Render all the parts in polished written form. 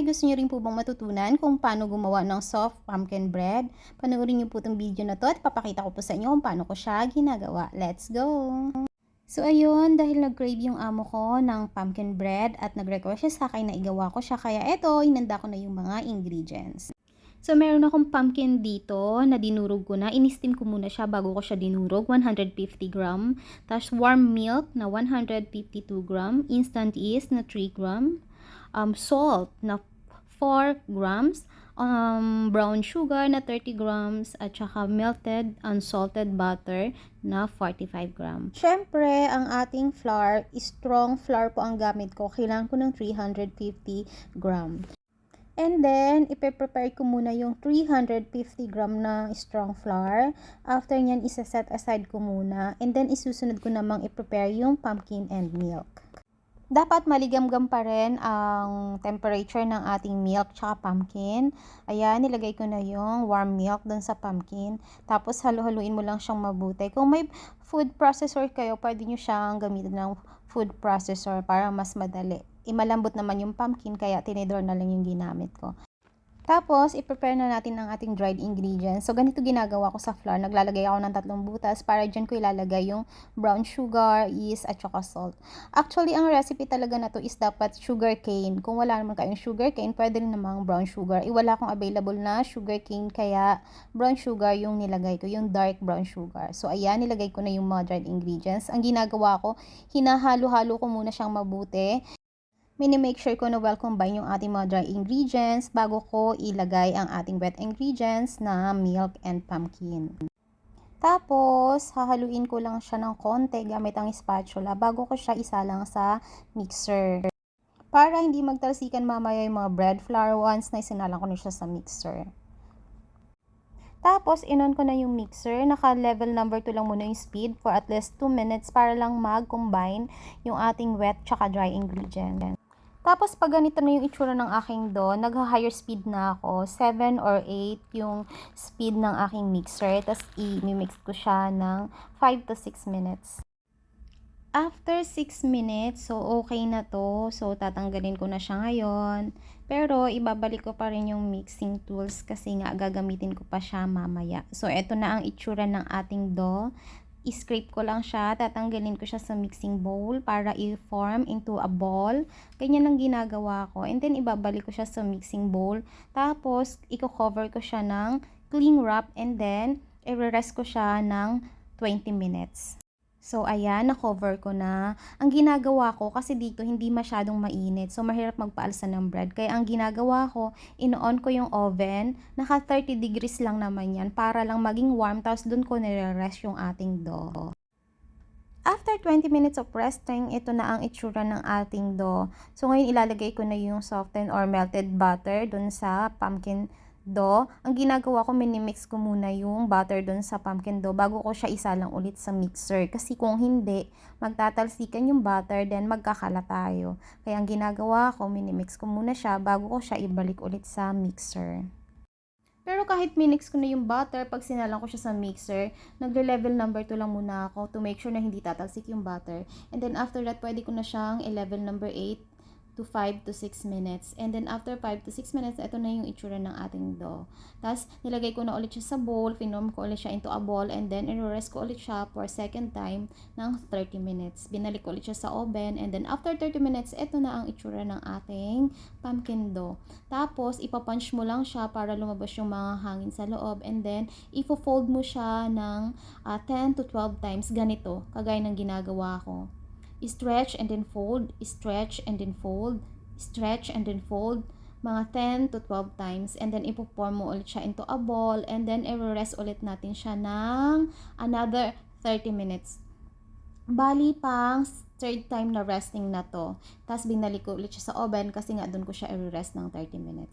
gusto niyo rin po bang matutunan kung paano gumawa ng soft pumpkin bread? Panoorin niyo po itong video na to at papakita ko po sa inyo kung paano ko siya ginagawa. Let's go! So ayun, dahil nag-crave yung amo ko ng pumpkin bread at nag-request siya sa akin na igawa ko siya, kaya eto, hinanda ko na yung mga ingredients. So meron akong pumpkin dito na dinurog ko na. In-steam ko muna siya bago ko siya dinurog, 150 gram. Tapos warm milk na 152 gram. Instant yeast na 3 gram. Salt na 4 grams. Brown sugar na 30 grams at saka melted unsalted butter na 45 grams. Syempre, ang ating flour, strong flour po ang gamit ko. Kailangan ko ng 350 grams. And then, ipe-prepare ko muna yung 350 gram na strong flour. After nyan, isa-set aside ko muna. And then, isusunod ko namang i-prepare yung pumpkin and milk. Dapat maligamgam pa rin ang temperature ng ating milk tsaka pumpkin. Ayan, nilagay ko na yung warm milk dun sa pumpkin. Tapos, halu-haluin mo lang siyang mabuti. Kung may food processor kayo, pwede nyo siyang gamitin ng food processor para mas madali. Malambot naman yung pumpkin, kaya tinidor na lang yung ginamit ko. Tapos, i-prepare na natin ang ating dried ingredients. So, ganito ginagawa ko sa flour. Naglalagay ako ng 3 butas para dyan ko ilalagay yung brown sugar, yeast, at saka salt. Actually, ang recipe talaga na to is dapat sugar cane. Kung wala naman kayong sugar cane, pwede rin namang brown sugar. Wala akong available na sugar cane, kaya brown sugar yung nilagay ko, yung dark brown sugar. So, ayan, nilagay ko na yung mga dried ingredients. Ang ginagawa ko, hinahalo-halo ko muna siyang mabuti. Mini-make sure ko na well combine yung ating mga dry ingredients bago ko ilagay ang ating wet ingredients na milk and pumpkin. Tapos, hahaluin ko lang siya ng konti gamit ang spatula bago ko siya isalang sa mixer. Para hindi magtalsikan mamaya yung mga bread flour once na isinalang ko na siya sa mixer. Tapos, inon ko na yung mixer. Naka-level number 2 lang muna yung speed for at least 2 minutes para lang mag-combine yung ating wet tsaka dry ingredient. Tapos, pag ganito na yung itsura ng aking dough, nag-higher speed na ako. 7 or 8 yung speed ng aking mixer. Tapos, i-mix ko siya ng 5 to 6 minutes. After 6 minutes, so okay na to. So, tatanggalin ko na siya ngayon. Pero, ibabalik ko pa rin yung mixing tools kasi nga gagamitin ko pa siya mamaya. So, eto na ang itsura ng ating dough. I-scrape ko lang siya, tatanggalin ko siya sa mixing bowl para i-form into a ball. Ganyan ang ginagawa ko. And then, ibabalik ko siya sa mixing bowl. Tapos, i-cover ko siya ng cling wrap and then, i-rest ko siya ng 20 minutes. So, ayan, na-cover ko na. Ang ginagawa ko, kasi dito hindi masyadong mainit. So, mahirap magpaalsa ng bread. Kaya, ang ginagawa ko, in-on ko yung oven. Naka 30 degrees lang naman yan para lang maging warm. Tapos, dun ko nire-rest yung ating dough. After 20 minutes of resting, ito na ang itsura ng ating dough. So, ngayon ilalagay ko na yung softened or melted butter dun sa pumpkin dough. Ang ginagawa ko, minimix ko muna yung butter dun sa pumpkin dough bago ko siya isalang ulit sa mixer. Kasi kung hindi, magtatalsikan yung butter, then magkakala tayo. Kaya ang ginagawa ko, minimix ko muna siya bago ko siya ibalik ulit sa mixer. Pero kahit minix ko na yung butter, pag sinalang ko siya sa mixer, nagle-level number 2 lang muna ako to make sure na hindi tatalsik yung butter. And then after that, pwede ko na siyang i-level number 8 to 5 to 6 minutes. And then after 5 to 6 minutes, ito na yung itsura ng ating dough. Tapos, nilagay ko na ulit siya sa bowl, finorm ko ulit siya into a ball, and then i-rest ko ulit siya for second time ng 30 minutes. Binalik ko ulit siya sa oven, and then after 30 minutes, ito na ang itsura ng ating pumpkin dough. Tapos, ipapunch mo lang siya para lumabas yung mga hangin sa loob, and then, ifo-fold mo siya ng 10 to 12 times, ganito, kagaya ng ginagawa ko. Stretch and then fold, stretch and then fold, stretch and then fold, mga 10 to 12 times, and then ipo-form mo ulit siya into a ball, and then i-rest ulit natin siya ng another 30 minutes. Bali pang third time na resting na to. Tapos binalik ko ulit siya sa oven kasi nga doon ko siya i-rest ng 30 minutes.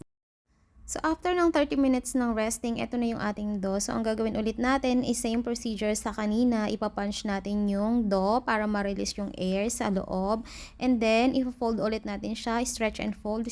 So, after ng 30 minutes ng resting, ito na yung ating dough. So, ang gagawin ulit natin is same procedure sa kanina. Ipapunch natin yung dough para ma-release yung air sa loob. And then, ipo-fold ulit natin siya. Stretch and fold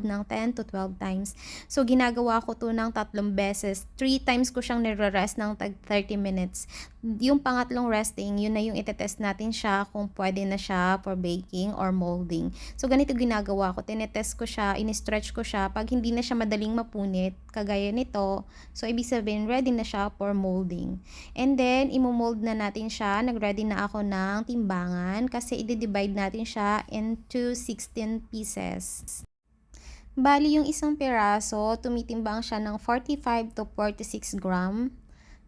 ng 10 to 12 times. So, ginagawa ko to ng 3 beses. 3 times ko siyang nire-rest ng 30 minutes. Yung pangatlong resting, yun na yung itetest natin siya kung pwede na siya for baking or molding. So, ganito ginagawa ko. Tinetest ko siya, in-stretch ko siya. Pag hindi na siya madaling mapunit, kagaya nito, so, ibig sabihin, ready na siya for molding. And then, imo-mold na natin siya. Nag-ready na ako ng timbangan kasi i-divide natin siya into 16 pieces. Bali, yung isang piraso, tumitimbang siya ng 45 to 46 gram.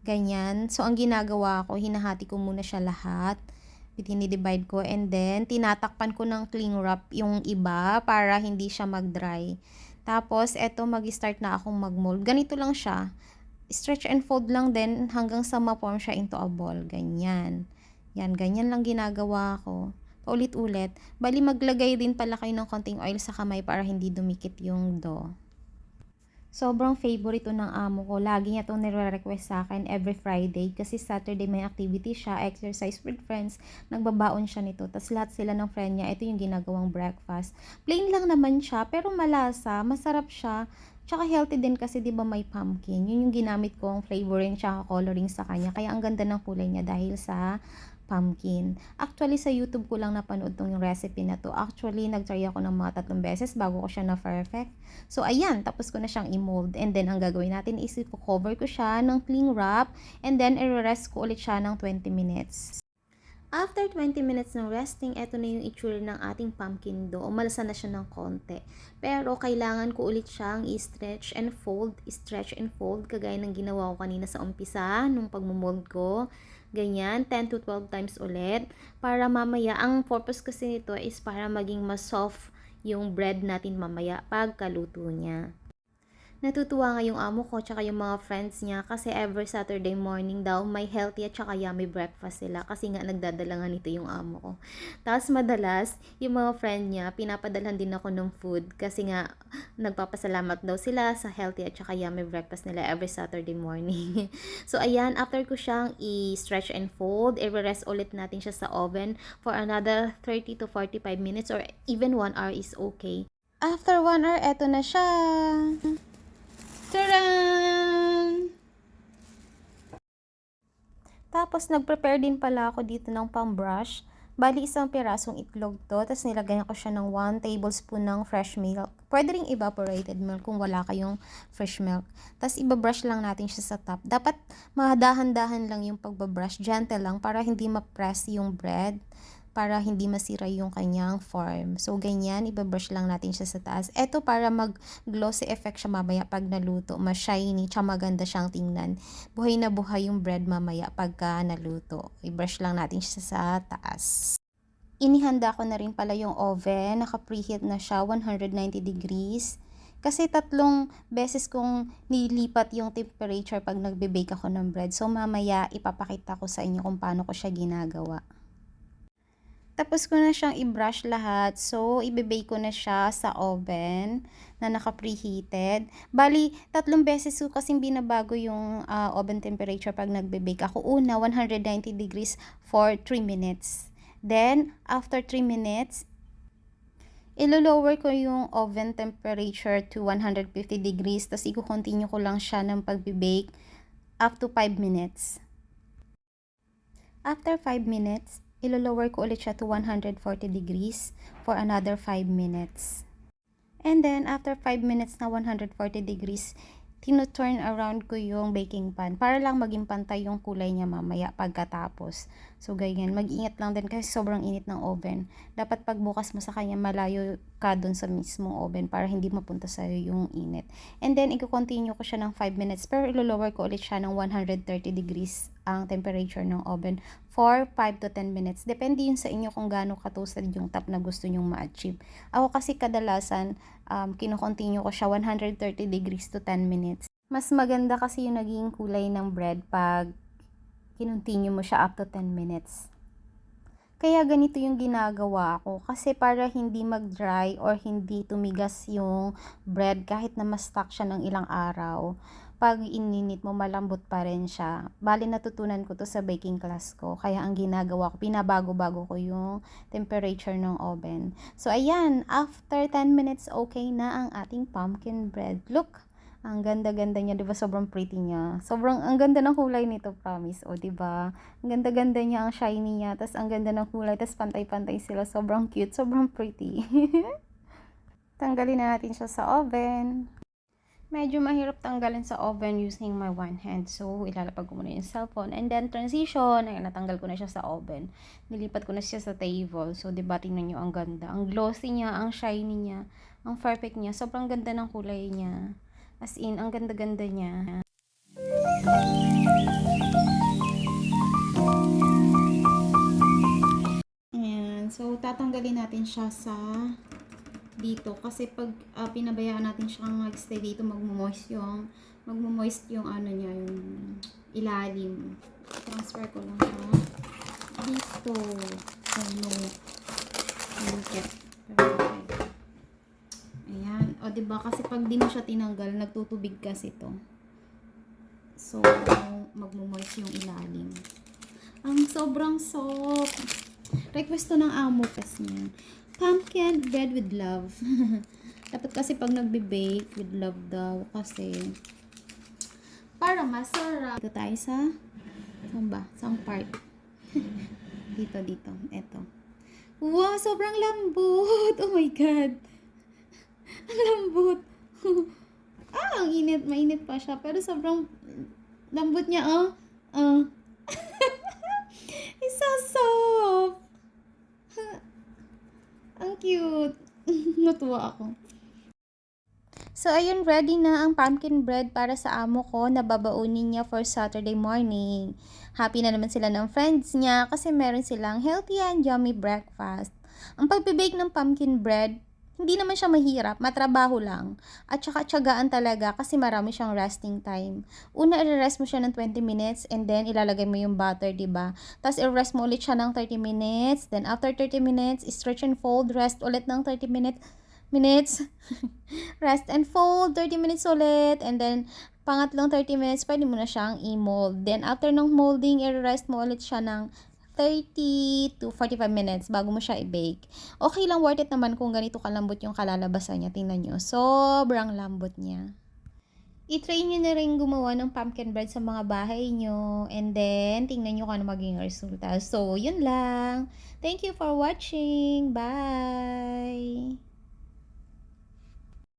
Ganyan. So, ang ginagawa ko, hinahati ko muna siya lahat. Dinidivide ko and then, tinatakpan ko ng cling wrap yung iba para hindi siya mag-dry. Tapos, eto, mag-start na akong mag-mold. Ganito lang siya. Stretch and fold lang din hanggang sa ma-form siya into a ball. Ganyan. Yan, ganyan lang ginagawa ko. Paulit-ulit. Bali, maglagay din pala kayo ng konting oil sa kamay para hindi dumikit yung dough. Sobrang favorite ng amo ko. Lagi niya itong nire-request sa akin every Friday. Kasi Saturday may activity siya, exercise with friends. Nagbabaon siya nito. Tapos lahat sila ng friend niya, ito yung ginagawang breakfast. Plain lang naman siya, pero malasa. Masarap siya. Tsaka healthy din kasi 'di ba may pumpkin. Yun yung ginamit kong flavoring tsaka coloring sa kanya. Kaya ang ganda ng kulay niya dahil sa pumpkin. Actually, sa YouTube ko lang napanood tong yung recipe na to. Actually, nag-try ako ng mga 3 beses bago ko siya na-perfect. So, ayan, tapos ko na siyang i-mold. And then, ang gagawin natin is i-cover ko siya ng cling wrap and then i-rest ko ulit siya ng 20 minutes. After 20 minutes ng resting, eto na yung itsura ng ating pumpkin dough. Umalsa na siya ng konti. Pero, kailangan ko ulit siyang i-stretch and fold, kagaya ng ginawa ko kanina sa umpisa, nung pagmumold ko. Ganyan, 10 to 12 times ulit. Para mamaya, ang purpose kasi nito is para maging mas soft yung bread natin mamaya pagkaluto niya. Natutuwa nga yung amo ko tsaka yung mga friends niya kasi every Saturday morning daw may healthy at tsaka yummy breakfast sila kasi nga nagdadala nga nito yung amo ko. Tapos madalas, yung mga friend niya, pinapadalhan din ako ng food kasi nga nagpapasalamat daw sila sa healthy at tsaka yummy breakfast nila every Saturday morning. So ayan, after ko siyang i-stretch and fold, i-rest ulit natin siya sa oven for another 30 to 45 minutes or even 1 hour is okay. After 1 hour, eto na siya. Taran! Tapos, nag-prepare din pala ako dito ng pang-brush. Bali, isang pirasong itlog to. Tapos, nilagyan ko siya ng 1 tablespoon ng fresh milk. Pwede ring evaporated milk kung wala kayong fresh milk. Tapos, ibabrush lang natin siya sa top. Dapat, madahan-dahan lang yung pagbabrush. Gentle lang para hindi ma-press yung bread. Para hindi masira yung kanyang form. So, ganyan, ibabrush lang natin siya sa taas. Ito para mag-glossy effect siya mamaya pag naluto. Mas shiny, tsaka maganda siyang tingnan. Buhay na buhay yung bread mamaya pagka naluto. I-brush lang natin siya sa taas. Inihanda ko na rin pala yung oven. Naka-preheat na siya, 190 degrees. Kasi 3 beses kong nilipat yung temperature pag nagbe-bake ako ng bread. So, mamaya ipapakita ko sa inyo kung paano ko siya ginagawa. Tapos ko na siyang i-brush lahat. So, ibe-bake ko na siya sa oven na naka-preheated. Bali, 3 beses ko kasing binabago yung oven temperature pag nagbe-bake ako. Una, 190 degrees for 3 minutes. Then, after 3 minutes, ilo-lower ko yung oven temperature to 150 degrees. Tapos, i-continue ko lang siya ng pagbe-bake up to 5 minutes. After 5 minutes, ilo-lower ko ulit siya to 140 degrees for another 5 minutes. And then, after 5 minutes na 140 degrees, tino-turn around ko yung baking pan para lang maging pantay yung kulay niya mamaya pagkatapos. So, ganyan. Mag-ingat lang din kasi sobrang init ng oven. Dapat pagbukas mo sa kanya, malayo ka dun sa mismong oven para hindi mapunta sa'yo yung init. And then, i-continue ko siya ng 5 minutes pero ilo-lower ko ulit siya ng 130 degrees ang temperature ng oven for 5 to 10 minutes. Depende yun sa inyo kung gaano ka-toasted yung top na gusto nyong ma-achieve. Ako kasi kadalasan, kino-continue ko siya 130 degrees to 10 minutes. Mas maganda kasi yung naging kulay ng bread pag kinontinue mo siya up to 10 minutes. Kaya ganito yung ginagawa ko kasi para hindi mag-dry or hindi tumigas yung bread kahit na ma-stuck siya ng ilang araw. Pag ininit mo, malambot pa rin siya. Bali, natutunan ko to sa baking class ko. Kaya ang ginagawa ko, pinabago-bago ko yung temperature ng oven. So, ayan, after 10 minutes, okay na ang ating pumpkin bread. Look, Ang ganda-ganda niya, 'di ba? Sobrang pretty niya. Sobrang ang ganda ng kulay nito, promise. O, 'di ba? Ang ganda-ganda niya, ang shiny niya, tas ang ganda ng kulay, tas pantay-pantay sila. Sobrang cute, sobrang pretty. Tanggalin na natin siya sa oven. Medyo mahirap tanggalin sa oven using my one hand. So, ilalapag ko muna yung cellphone. And then, transition. Ayan, natanggal ko na siya sa oven. Nilipat ko na siya sa table. So, diba, tingnan nyo, ang ganda. Ang glossy niya, ang shiny niya, ang perfect niya. Sobrang ganda ng kulay niya. As in, ang ganda-ganda niya. Ayan. So, tatanggalin natin siya sa dito kasi pag pinabayaan natin siyang mag-stay dito, magmo-moist yung ano niya, yung ilalim. Transfer ko lang siya dito. Ano, lingkit. Ayan. O, diba? Kasi pag di mo siya tinanggal, nagtutubig kasi to. So, magmo-moist yung ilalim. Ang sobrang soft. Request to ng amo kasi niya. Pumpkin bread with love. Dapat kasi pag nagbe-bake with love daw kasi para masarap. Dito tayo sa saan ba? Saan part? dito. Eto. Wow, sobrang lambot. Oh my God. Ang lambot. Ang init. Mainit pa siya. Pero sobrang lambot niya, oh. It's so soft. Ang cute. Natuwa ako. So, ayun, ready na ang pumpkin bread para sa amo ko na babaunin niya for Saturday morning. Happy na naman sila ng friends niya kasi meron silang healthy and yummy breakfast. Ang pagbe-bake ng pumpkin bread, hindi naman siya mahirap, matrabaho lang. At saka tiyagaan talaga kasi marami siyang resting time. Una, i-rest mo siya ng 20 minutes and then ilalagay mo yung butter, diba? Tapos i-rest mo ulit siya ng 30 minutes. Then after 30 minutes, stretch and fold, rest ulit ng 30 minutes. Rest and fold, 30 minutes ulit. And then, pangatlong 30 minutes, pwede mo na siyang i-mold. Then after ng molding, i-rest mo ulit siya ng 30 to 45 minutes bago mo siya i-bake. Okay lang, worth it naman kung ganito kalambot yung kalalabasan niya. Tingnan nyo, sobrang lambot niya. I-try nyo na rin gumawa ng pumpkin bread sa mga bahay nyo. And then, tingnan nyo kung ano maging resulta. So, yun lang. Thank you for watching. Bye!